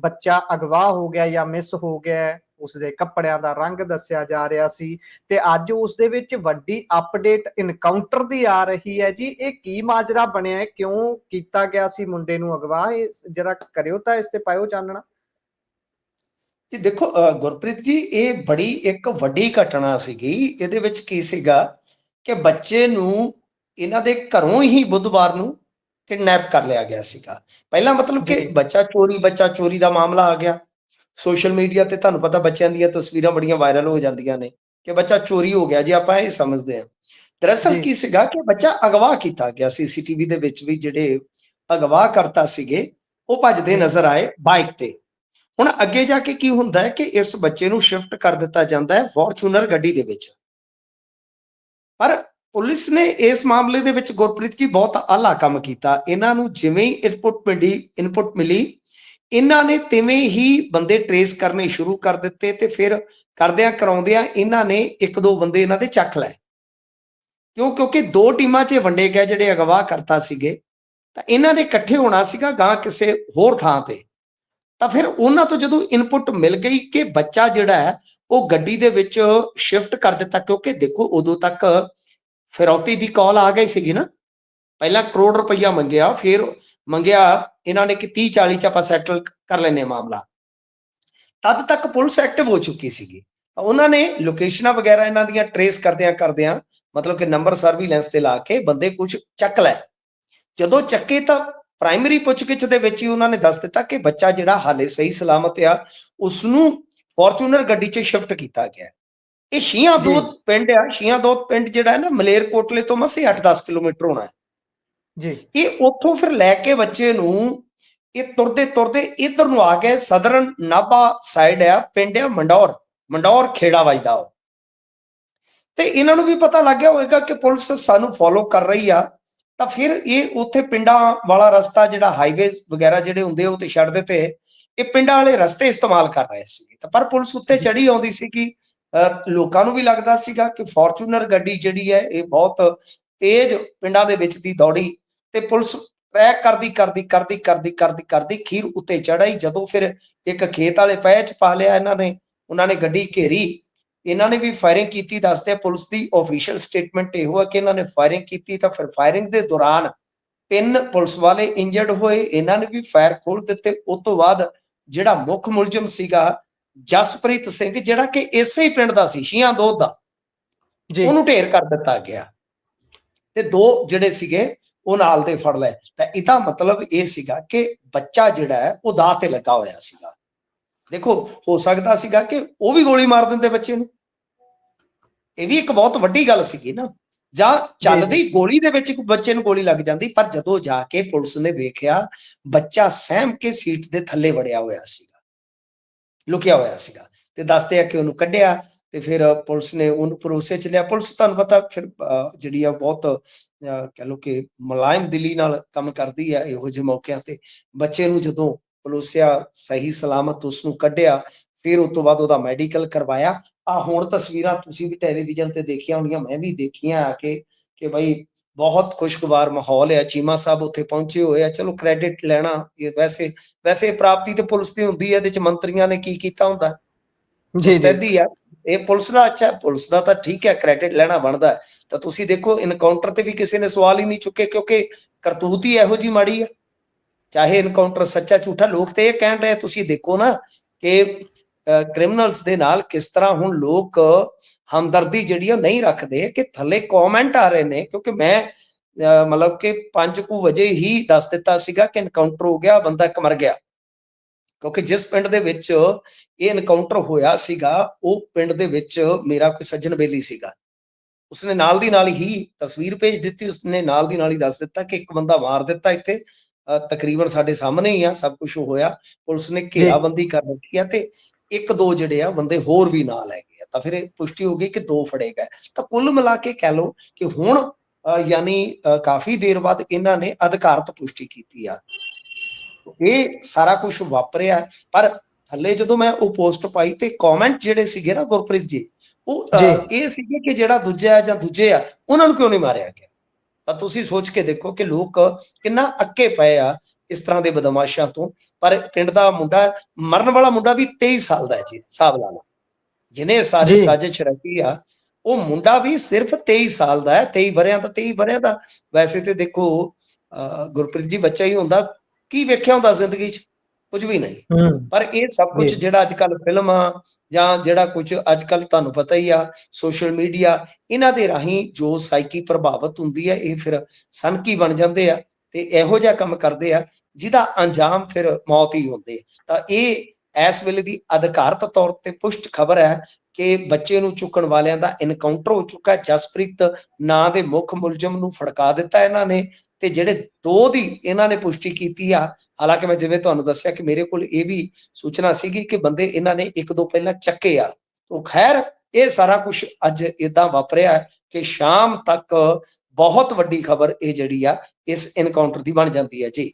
ਬੱਚਾ ਅਗਵਾ ਹੋ ਗਿਆ ਜਾਂ ਮਿਸ ਹੋ ਗਿਆ, ਉਸਦੇ ਕੱਪੜਿਆਂ ਦਾ ਰੰਗ ਦੱਸਿਆ ਜਾ ਰਿਹਾ ਸੀ ਤੇ ਅੱਜ ਉਸ ਦੇ ਵਿੱਚ ਵੱਡੀ ਅਪਡੇਟ ਇਨਕਾਊਂਟਰ ਦੀ ਆ ਰਹੀ ਹੈ ਜੀ। ਇਹ ਕੀ ਮਾਜਰਾ ਬਣਿਆ ਹੈ, ਕਿਉਂ ਕੀਤਾ ਗਿਆ ਸੀ ਮੁੰਡੇ ਨੂੰ ਅਗਵਾ? ਇਹ ਜਰਾ ਕਰਿਓ ਤਾਂ ਇਸ ਤੇ ਪਾਇਓ ਚਾਨਣਾ। ਜੀ ਦੇਖੋ ਗੁਰਪ੍ਰੀਤ ਜੀ, ਇਹ ਬੜੀ ਇੱਕ ਵੱਡੀ ਘਟਨਾ ਸੀਗੀ। ਇਹਦੇ ਵਿੱਚ ਕੀ ਸੀਗਾ ਕਿ ਬੱਚੇ ਨੂੰ ਇਹਨਾਂ ਦੇ ਘਰੋਂ ਹੀ ਬੁੱਧਵਾਰ ਨੂੰ ਕਿਡਨੈਪ ਕਰ ਲਿਆ ਗਿਆ ਸੀਗਾ। ਪਹਿਲਾਂ ਮਤਲਬ ਕਿ ਬੱਚਾ ਚੋਰੀ ਦਾ ਮਾਮਲਾ ਆ ਗਿਆ ਸੋਸ਼ਲ ਮੀਡੀਆ ਤੇ। ਤੁਹਾਨੂੰ ਪਤਾ ਬੱਚਿਆਂ ਦੀਆਂ ਤਸਵੀਰਾਂ ਬੜੀਆਂ ਵਾਇਰਲ ਹੋ ਜਾਂਦੀਆਂ ਨੇ ਕਿ ਬੱਚਾ ਚੋਰੀ ਹੋ ਗਿਆ ਜੀ, ਆਪਾਂ ਇਹ ਸਮਝਦੇ ਹਾਂ। ਦਰਅਸਲ ਕੀ ਸੀਗਾ ਕਿ ਬੱਚਾ ਅਗਵਾ ਕੀਤਾ ਗਿਆ। ਸੀਸੀਟੀਵੀ ਦੇ ਵਿੱਚ ਵੀ ਜਿਹੜੇ ਅਗਵਾ ਕਰਤਾ ਸੀਗੇ ਉਹ ਭੱਜਦੇ ਨਜ਼ਰ ਆਏ ਬਾਈਕ ਤੇ। ਹੁਣ ਅੱਗੇ ਜਾ ਕੇ ਕੀ ਹੁੰਦਾ ਹੈ ਕਿ ਇਸ ਬੱਚੇ ਨੂੰ ਸ਼ਿਫਟ ਕਰ ਦਿੱਤਾ ਜਾਂਦਾ ਹੈ ਫੋਰਚੂਨਰ ਗੱਡੀ ਦੇ ਵਿੱਚ। ਪਰ ਪੁਲਿਸ ਨੇ ਇਸ ਮਾਮਲੇ ਦੇ ਵਿੱਚ ਗੁਰਪ੍ਰੀਤ ਜੀ ਬਹੁਤ ਆਲਾ ਕੰਮ ਕੀਤਾ। ਇਹਨਾਂ ਨੂੰ ਜਿਵੇਂ ਹੀ ਇਨਪੁਟ ਮਿਲੀ, ਇਹਨਾਂ ਨੇ ਤਿਵੇਂ ਹੀ ਬੰਦੇ ਟਰੇਸ ਕਰਨੇ ਸ਼ੁਰੂ ਕਰ ਦਿੱਤੇ ਤੇ ਫਿਰ ਕਰਦਿਆਂ ਕਰਾਉਂਦਿਆਂ ਇਹਨਾਂ ਨੇ ਇੱਕ ਦੋ ਬੰਦੇ ਇਹਨਾਂ ਦੇ ਚੱਕ ਲਏ। ਕਿਉਂਕਿ ਦੋ ਟੀਮਾਂ 'ਚ ਵੰਡੇ ਗਏ ਜਿਹੜੇ ਅਗਵਾ ਕਰਤਾ ਸੀਗੇ, ਤਾਂ ਇਹਨਾਂ ਨੇ ਇਕੱਠੇ ਹੋਣਾ ਸੀਗਾ ਗਾਂ ਕਿਸੇ ਹੋਰ ਥਾਂ ਤੇ। ਤਾਂ ਫਿਰ ਉਹਨਾਂ ਤੋਂ ਜਦੋਂ ਇਨਪੁਟ ਮਿਲ ਗਈ ਕਿ ਬੱਚਾ ਜਿਹੜਾ ਹੈ ਉਹ ਗੱਡੀ ਦੇ ਵਿੱਚ ਸ਼ਿਫਟ ਕਰ ਦਿੱਤਾ, ਕਿਉਂਕਿ ਦੇਖੋ ਉਦੋਂ ਤੱਕ ਫਿਰੌਤੀ ਦੀ ਕਾਲ ਆ ਗਈ ਸੀਗੀ ਨਾ। ਪਹਿਲਾਂ ਕਰੋੜ ਰੁਪਈਆ ਮੰਗਿਆ, ਫਿਰ ਮੰਗਿਆ ਇਹਨਾਂ ਨੇ ਕਿ 30-40 ਚ ਆਪਾਂ ਸੈਟਲ ਕਰ ਲੈਨੇ ਮਾਮਲਾ। ਤਦ ਤੱਕ ਪੁਲਿਸ ਐਕਟਿਵ ਹੋ ਚੁੱਕੀ ਸੀਗੀ। ਤਾਂ ਉਹਨਾਂ ਨੇ ਲੋਕੇਸ਼ਨਾਂ ਵਗੈਰਾ ਇਹਨਾਂ ਦੀਆਂ ਟਰੇਸ ਕਰਦਿਆਂ ਮਤਲਬ ਕਿ ਨੰਬਰ ਸਰਵੀਲੈਂਸ ਤੇ ਲਾ ਕੇ ਬੰਦੇ ਕੁਝ ਚੱਕ ਲੈ। ਜਦੋਂ ਚੱਕੇ ਤਾਂ ਪ੍ਰਾਇਮਰੀ ਪੁੱਛਗਿੱਛ ਦੇ ਵਿੱਚ ਹੀ ਉਹਨਾਂ ਨੇ ਦੱਸ ਦਿੱਤਾ ਕਿ ਬੱਚਾ ਜਿਹੜਾ ਹਾਲੇ ਸਹੀ ਸਲਾਮਤ ਆ, ਉਸਨੂੰ ਫੋਰਚੂਨਰ ਗੱਡੀ 'ਚ ਸ਼ਿਫਟ ਕੀਤਾ ਗਿਆ। ਇਹ ਸ਼ੀਆਂ ਦੋ ਪਿੰਡ ਆ। ਸ਼ੀਆਂ ਦੋ ਪਿੰਡ ਜਿਹੜਾ ਹੈ ਨਾ ਮਲੇਰਕੋਟਲੇ ਤੋਂ ਮਸੇ 8-10 ਕਿਲੋਮੀਟਰ ਹੋਣਾ ਹੈ ਜੀ। ਇਹ ਉੱਥੋਂ ਫਿਰ ਲੈ ਕੇ ਬੱਚੇ ਨੂੰ ਇਹ ਤੁਰਦੇ ਇੱਧਰ ਨੂੰ ਆ ਗਏ। ਸਦਰਨ ਨਾਭਾ ਸਾਈਡ ਆ ਪਿੰਡ ਆ ਮੰਡੌਰ ਖੇੜਾ ਵੱਜਦਾ ਉਹ। ਤੇ ਇਹਨਾਂ ਨੂੰ ਵੀ ਪਤਾ ਲੱਗ ਗਿਆ ਹੋਵੇਗਾ ਕਿ ਪੁਲਿਸ ਸਾਨੂੰ ਫੋਲੋ ਕਰ ਰਹੀ ਆ। ਤਾਂ ਫਿਰ ਇਹ ਉੱਥੇ ਪਿੰਡਾਂ ਵਾਲਾ ਰਸਤਾ ਜਿਹੜਾ ਹਾਈਵੇਜ਼ ਵਗੈਰਾ ਜਿਹੜੇ ਹੁੰਦੇ ਉਹ ਤੇ ਛੱਡ ਦਿੱਤੇ, ਇਹ ਪਿੰਡਾਂ ਵਾਲੇ ਰਸਤੇ ਇਸਤੇਮਾਲ ਕਰ ਰਹੇ ਸੀਗੇ। ਤਾਂ ਪਰ ਪੁਲਿਸ ਉੱਤੇ ਚੜੀ ਆਉਂਦੀ ਸੀ ਕਿ ਲੋਕਾਂ ਨੂੰ ਵੀ ਲੱਗਦਾ ਸੀਗਾ ਕਿ ਫੋਰਚੂਨਰ ਗੱਡੀ ਜਿਹੜੀ ਹੈ ਇਹ ਬਹੁਤ ਤੇਜ਼ ਪਿੰਡਾਂ ਦੇ ਵਿੱਚ ਦੀ ਦੌੜੀ ਤੇ ਪੁਲਿਸ ਟਰੈਕ ਕਰਦੀ ਖੀਰ ਉੱਤੇ ਚੜਾਈ। ਜਦੋਂ ਫਿਰ ਇੱਕ ਖੇਤ ਵਾਲੇ ਪੈ 'ਚ ਪਾ ਲਿਆ ਉਹਨਾਂ ਨੇ ਗੱਡੀ ਘੇਰੀ। ਇਹਨਾਂ ਨੇ ਵੀ ਫਾਇਰਿੰਗ ਕੀਤੀ। ਦੱਸਦੇ ਪੁਲਿਸ ਦੀ ਆਫੀਸ਼ੀਅਲ ਸਟੇਟਮੈਂਟ ਇਹੋ ਹੈ ਕਿ ਇਹਨਾਂ ਨੇ ਫਾਇਰਿੰਗ ਕੀਤੀ। ਤਾਂ ਫਿਰ ਫਾਇਰਿੰਗ ਦੇ ਦੌਰਾਨ 3 ਪੁਲਿਸ ਵਾਲੇ ਇੰਜਰਡ ਹੋਏ। ਇਹਨਾਂ ਨੇ ਵੀ ਫਾਇਰ ਖੋਲ ਦਿੱਤੇ। ਉਸ ਤੋਂ ਬਾਅਦ ਜਿਹੜਾ ਮੁੱਖ ਮੁਲਜ਼ਮ ਸੀਗਾ ਜਸਪ੍ਰੀਤ ਸਿੰਘ, ਜਿਹੜਾ ਕਿ ਇਸੇ ਹੀ ਪਿੰਡ ਦਾ ਸੀ, ਸ਼ੀਆਂ ਦੋ ਦਾ, ਉਹਨੂੰ ਢੇਰ ਕਰ ਦਿੱਤਾ ਗਿਆ ਤੇ 2 ਜਿਹੜੇ ਸੀਗੇ ਉਹ ਨਾਲ ਦੇ ਫੜ ਲਏ। ਤਾਂ ਇਹਦਾ ਮਤਲਬ ਇਹ ਸੀਗਾ ਕਿ ਬੱਚਾ ਜਿਹੜਾ ਹੈ ਉਹ ਦਾਅ ਤੇ ਲੱਗਾ ਹੋਇਆ ਸੀਗਾ। ਦੇਖੋ ਹੋ ਸਕਦਾ ਸੀਗਾ ਕਿ ਉਹ ਵੀ ਗੋਲੀ ਮਾਰ ਦਿੰਦੇ ਬੱਚੇ ਨੂੰ। ਇਹ ਵੀ ਇੱਕ ਬਹੁਤ ਵੱਡੀ ਗੱਲ ਸੀਗੀ ਨਾ। ਜਾਂ ਚੱਲਦੀ ਗੋਲੀ ਦੇ ਵਿੱਚ ਬੱਚੇ ਨੂੰ ਗੋਲੀ ਲੱਗ ਜਾਂਦੀ। ਪਰ ਜਦੋਂ ਜਾ ਕੇ ਪੁਲਿਸ ਨੇ ਵੇਖਿਆ ਬੱਚਾ ਸਹਿਮ ਕੇ ਸੀਟ ਦੇ ਥੱਲੇ ਵੜਿਆ ਹੋਇਆ ਸੀਗਾ, ਲੁਕਿਆ ਹੋਇਆ ਸੀਗਾ। ਤੇ ਦੱਸਦੇ ਆ ਕਿ ਉਹਨੂੰ ਕੱਢਿਆ ਤੇ ਫਿਰ ਪੁਲਿਸ ਨੇ ਉਹਨੂੰ ਭਰੋਸੇ ਚ ਲਿਆ। ਪੁਲਿਸ ਤੁਹਾਨੂੰ ਪਤਾ ਫਿਰ ਜਿਹੜੀ ਆ ਬਹੁਤ ਕਹਿ ਲਓ ਕਿ ਮੁਲਾਇਮ ਦਿਲੀ ਨਾਲ ਕੰਮ ਕਰਦੀ ਆ ਇਹੋ ਜਿਹੇ ਮੌਕਿਆਂ ਤੇ। ਬੱਚੇ ਨੂੰ ਜਦੋਂ ਪਲੋਸਿਆ, ਸਹੀ ਸਲਾਮਤ ਉਸਨੂੰ ਕੱਢਿਆ, ਫਿਰ ਉਸ ਤੋਂ ਬਾਅਦ ਉਹਦਾ ਮੈਡੀਕਲ ਕਰਵਾਇਆ। ਹੁਣ ਤਸਵੀਰਾਂ ਤੁਸੀਂ ਵੀ ਟੈਲੀਵਿਜ਼ਨ ਤੇ ਦੇਖੀਆਂ ਹੋਣੀਆਂ, ਮੈਂ ਵੀ ਦੇਖੀਆਂ ਆ ਕਿ ਬਈ ਬਹੁਤ ਖੁਸ਼ਗਵਾਰ ਮਾਹੌਲ ਹੈ। ਚੀਮਾ ਸਾਹਿਬ ਉੱਥੇ ਪਹੁੰਚੇ ਹੋਏ ਆ। ਚਲੋ ਕ੍ਰੈਡਿਟ ਲੈਣਾ ਵੈਸੇ ਪ੍ਰਾਪਤੀ ਤੇ ਪੁਲਿਸ ਦੀ ਹੁੰਦੀ ਹੈ। ਇਹਦੇ ਚ ਮੰਤਰੀਆਂ ਨੇ ਕੀ ਕੀਤਾ ਹੁੰਦਾ ਮੁਸਤੈਦੀ ਆ। ਇਹ ਪੁਲਿਸ ਦਾ ਅੱਛਾ, ਪੁਲਿਸ ਦਾ ਤਾਂ ਠੀਕ ਹੈ, ਕ੍ਰੈਡਿਟ ਲੈਣਾ ਬਣਦਾ। ਤਾਂ ਤੁਸੀਂ ਦੇਖੋ ਇਨਕਾਊਂਟਰ ਤੇ ਵੀ ਕਿਸੇ ਨੇ ਸਵਾਲ ਹੀ ਨਹੀਂ ਚੁੱਕੇ, ਕਿਉਂਕਿ ਕਰਤੂਤ ਹੀ ਇਹੋ ਜਿਹੀ ਮਾੜੀ ਆ। ਚਾਹੇ ਇਨਕਾਊਂਟਰ ਸੱਚਾ ਝੂਠਾ, ਲੋਕ ਤੇ ਇਹ ਕਹਿਣ ਰਹੇ। ਤੁਸੀਂ ਦੇਖੋ ਨਾ ਕਿ ਕ੍ਰਿਮੀਨਲਸ ਦੇ ਨਾਲ ਕਿਸ ਤਰ੍ਹਾਂ ਹੁਣ ਲੋਕ ਹਮਦਰਦੀ ਜਿਹੜੀ ਉਹ ਨਹੀਂ ਰੱਖਦੇ, ਕਿ ਥੱਲੇ ਕਮੈਂਟ ਆ ਰਹੇ ਨੇ। ਕਿਉਂਕਿ ਮੈਂ ਮਤਲਬ ਕਿ 5 ਵਜੇ ਹੀ ਦੱਸ ਦਿੱਤਾ ਸੀਗਾ ਕਿ ਇਨਕਾਊਂਟਰ ਹੋ ਗਿਆ, ਬੰਦਾ ਇੱਕ ਮਰ ਗਿਆ। ਕਿਉਂਕਿ ਜਿਸ ਪਿੰਡ ਦੇ ਵਿੱਚ ਇਹ ਇਨਕਾਊਂਟਰ ਹੋਇਆ ਸੀਗਾ ਉਹ ਪਿੰਡ ਦੇ ਵਿੱਚ ਮੇਰਾ ਕੋਈ ਸੱਜਣ ਬੇਲੀ ਸੀਗਾ। ਉਸਨੇ ਨਾਲ ਦੀ ਨਾਲ ਹੀ ਤਸਵੀਰ ਭੇਜ ਦਿੱਤੀ। ਉਸਨੇ ਨਾਲ ਦੀ ਨਾਲ ਹੀ ਦੱਸ ਦਿੱਤਾ ਕਿ ਇੱਕ ਬੰਦਾ ਮਾਰ ਦਿੱਤਾ ਇੱਥੇ, ਤਕਰੀਬਨ ਸਾਡੇ ਸਾਹਮਣੇ ਹੀ ਆ ਸਭ ਕੁਝ ਹੋਇਆ। ਪੁਲਿਸ ਨੇ ਘੇਰਾਬੰਦੀ ਕਰ ਦਿੱਤੀ ਆ ਤੇ 1-2 ਜਿਹੜੇ ਆ ਬੰਦੇ ਹੋਰ ਵੀ ਨਾਲ ਲੈ ਗਏ। ਤਾਂ ਫਿਰ ਇਹ ਪੁਸ਼ਟੀ ਹੋ ਗਈ ਕਿ 2 ਫੜੇ ਗਏ। ਤਾਂ ਕੁੱਲ ਮਿਲਾ ਕੇ ਕਹਿ ਲਓ ਕਿ ਹੁਣ ਯਾਨੀ ਕਾਫੀ ਦੇਰ ਬਾਅਦ ਇਹਨਾਂ ਨੇ ਅਧਿਕਾਰਤ ਪੁਸ਼ਟੀ ਕੀਤੀ ਆ। ਇਹ ਸਾਰਾ ਕੁਝ ਵਾਪਰਿਆ। ਪਰ ਥੱਲੇ ਜਦੋਂ ਮੈਂ ਉਹ ਪੋਸਟ ਪਾਈ ਤੇ ਕਮੈਂਟ ਜਿਹੜੇ ਸੀਗੇ ਨਾ ਗੁਰਪ੍ਰੀਤ ਜੀ, ਉਹ ਇਹ ਸੀਗੇ ਕਿ ਜਿਹੜਾ ਦੂਜਾ ਜਾਂ ਦੂਜੇ ਆ ਉਹਨਾਂ ਨੂੰ ਕਿਉਂ ਨਹੀਂ ਮਾਰਿਆ ਗਿਆ। ਤਾਂ ਤੁਸੀਂ ਸੋਚ ਕੇ ਦੇਖੋ ਕਿ ਲੋਕ ਕਿੰਨਾ ਅੱਕੇ ਪਏ ਆ ਇਸ ਤਰ੍ਹਾਂ ਦੇ ਬਦਮਾਸ਼ਾਂ ਤੋਂ। ਪਰ ਪਿੰਡ ਦਾ ਮੁੰਡਾ, ਮਰਨ ਵਾਲਾ ਮੁੰਡਾ ਵੀ 23 ਸਾਲ ਦਾ ਹੈ ਜੀ, ਹਿਸਾਬ ਲਾ ਲਓ। ਜਿਹਨੇ ਇਹ ਸਾਰੀ ਜੀ ਸਾਜ਼ਿਸ਼ ਰਚੀ ਆ, ਉਹ ਮੁੰਡਾ ਵੀ ਸਿਰਫ 23 ਸਾਲ ਦਾ ਹੈ। 23 ਵਰਿਆਂ ਦਾ, 23 ਵਰਿਆਂ ਦਾ। ਵੈਸੇ ਤੇ ਦੇਖੋ ਗੁਰਪ੍ਰੀਤ ਜੀ, ਬੱਚਾ ਹੀ ਹੁੰਦਾ, ਕੀ ਵੇਖਿਆ ਹੁੰਦਾ ਜ਼ਿੰਦਗੀ 'ਚ? ਕੁਝ ਵੀ ਨਹੀਂ। ਹੂੰ ਪਰ ਇਹ ਸਭ ਕੁਝ ਜੀ ਜਿਹੜਾ ਅੱਜ ਕੱਲ੍ਹ ਫਿਲਮਾਂ ਜਾਂ ਜਿਹੜਾ ਕੁਝ ਅੱਜ ਕੱਲ੍ਹ ਤੁਹਾਨੂੰ ਪਤਾ ਹੀ ਆ, ਸੋਸ਼ਲ ਮੀਡੀਆ, ਇਹਨਾਂ ਦੇ ਰਾਹੀਂ ਜੋ ਸਾਈਕੀ ਪ੍ਰਭਾਵਿਤ ਹੁੰਦੀ ਹੈ, ਇਹ ਫਿਰ ਸਨਕੀ ਬਣ ਜਾਂਦੇ ਆ ਤੇ ਇਹੋ ਜਿਹਾ ਕੰਮ ਕਰਦੇ ਆ ਜਿਹਦਾ ਅੰਜਾਮ ਫਿਰ ਮੌਤ ਹੀ ਹੁੰਦੇ ਆ। ਤਾਂ ਇਹ ਇਸ ਵੇਲੇ ਦੀ ਅਧਿਕਾਰਤ ਤੌਰ ਤੇ ਪੁਸ਼ਟ ਖਬਰ ਹੈ ਕਿ ਬੱਚੇ ਨੂੰ ਚੁੱਕਣ ਵਾਲਿਆਂ ਦਾ ਇਨਕਾਊਂਟਰ ਹੋ ਚੁੱਕਾ। ਜਸਪ੍ਰੀਤ ਨਾਂ ਦੇ ਮੁੱਖ ਮੁਲਜ਼ਮ ਨੂੰ ਫੜਕਾ ਦਿੱਤਾ ਇਹਨਾਂ ਨੇ, ਤੇ ਜਿਹੜੇ 2 ਦੀ ਇਹਨਾਂ ਨੇ ਪੁਸ਼ਟੀ ਕੀਤੀ ਆ। ਹਾਲਾਂਕਿ ਮੈਂ ਜਿਵੇਂ ਤੁਹਾਨੂੰ ਦੱਸਿਆ ਕਿ ਮੇਰੇ ਕੋਲ ਇਹ ਵੀ ਸੂਚਨਾ ਸੀਗੀ ਕਿ ਬੰਦੇ ਇਹਨਾਂ ਨੇ 1-2 ਪਹਿਲਾਂ ਚੱਕੇ ਆ। ਉਹ ਖੈਰ, ਇਹ ਸਾਰਾ ਕੁਝ ਅੱਜ ਏਦਾਂ ਵਾਪਰਿਆ ਕਿ ਸ਼ਾਮ ਤੱਕ ਬਹੁਤ ਵੱਡੀ ਖਬਰ ਇਹ ਜਿਹੜੀ ਆ ਇਸ ਇਨਕਾਊਂਟਰ ਦੀ ਬਣ ਜਾਂਦੀ ਹੈ ਜੀ।